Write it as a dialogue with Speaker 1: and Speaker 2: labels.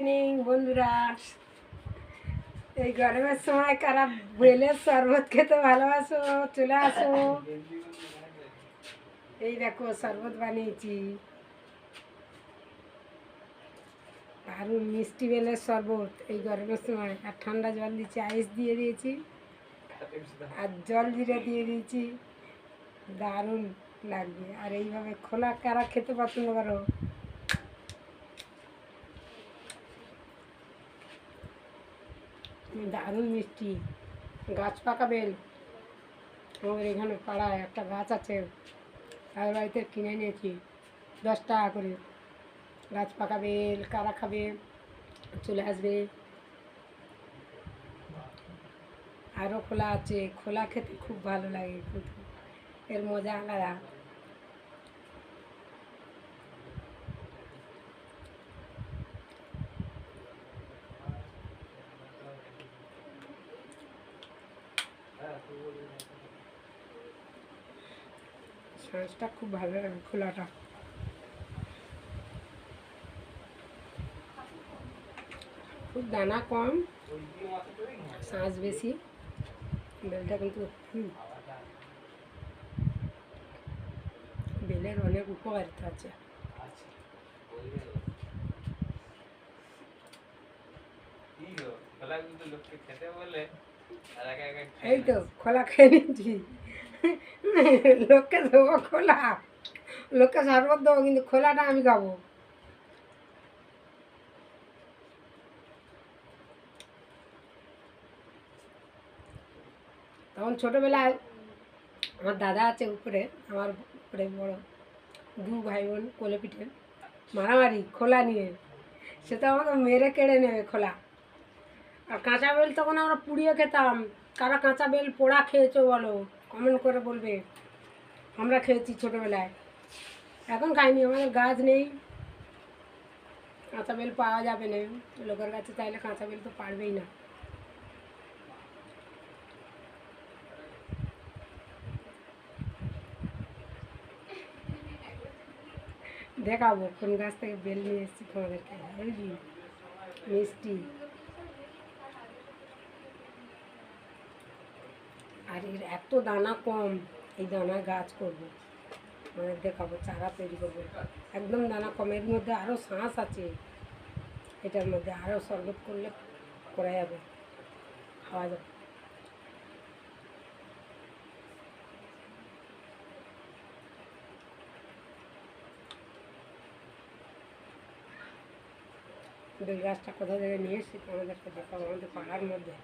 Speaker 1: Evening বন্ধুরা, এই গরমের সময় কারা বেলের শরবত খেতে ভালোবাসো চলে আসো। এই দেখো শরবত বানিয়েছি, দারুণ মিষ্টি বেলের শরবত এই গরমের সময়। আর ঠান্ডা জল দিচ্ছি, আইস দিয়ে দিয়েছি আর জল জিরে দিয়ে দিয়েছি, দারুণ লাগবে। আর এইভাবে খোলা কারা খেতে পছন্দ করো? দারুণ মিষ্টি, গাছ পাকা বেল। আমাদের এখানে পাড়ায় একটা গাছ আছে, তার বাড়িতে কিনে নিয়েছি 10 টাকা করে। গাছ পাকা বেল কারা খাবে চলে আসবে। আরও খোলা আছে, খোলা খেতে খুব ভালো লাগে, কিন্তু এর মজা আলাদা। শাঁসটা খুব ভালো লাগে, খোলাটা। খুব দানা কম, শাঁস বেশি, বেলটা কিন্তু বেলের অনেক উপকারিতা আছে। এই তো খোলা খেয়ে নিচ্ছি, লোককে দেবো খোলা, লোককে শরবত দেবো, কিন্তু খোলাটা আমি খাবো। তখন ছোটোবেলায় আমার দাদা আছে উপরে, আমার উপরে বড় 2 ভাই বোন কোলে পিঠে মারামারি খোলা নিয়ে, সে তো আমাকে মেরে কেড়ে নেবে খোলা। আর কাঁচা বেল তখন আমরা পুড়িয়ে খেতাম। কারা কাঁচা বেল পোড়া খেয়েছো বলো, কমেন্ট করে বলবে। আমরা খেয়েছি ছোটোবেলায়, এখন খাইনি, আমাদের গাছ নেই, কাঁচা বেল পাওয়া যাবে না। লোকের কাছে চাইলে কাঁচা বেল তো পারবেই না। দেখাবো কোন গাছ থেকে বেল নিয়ে এসেছি তোমাদেরকে, বুঝলি, মিষ্টি। আর এর এত দানা কম, এই দানা গাছ করবো, মানে দেখাবো, চারা তৈরি করবো। একদম দানা কম, এর মধ্যে আরও শাঁস আছে, এটার মধ্যে আরও শরবত করলে করা যাবে, খাওয়া যাবে। বেল গাছটা কোথা থেকে নিয়ে এসেছি তোমাদেরকে দেখাবো, আমাদের পাড়ার মধ্যে।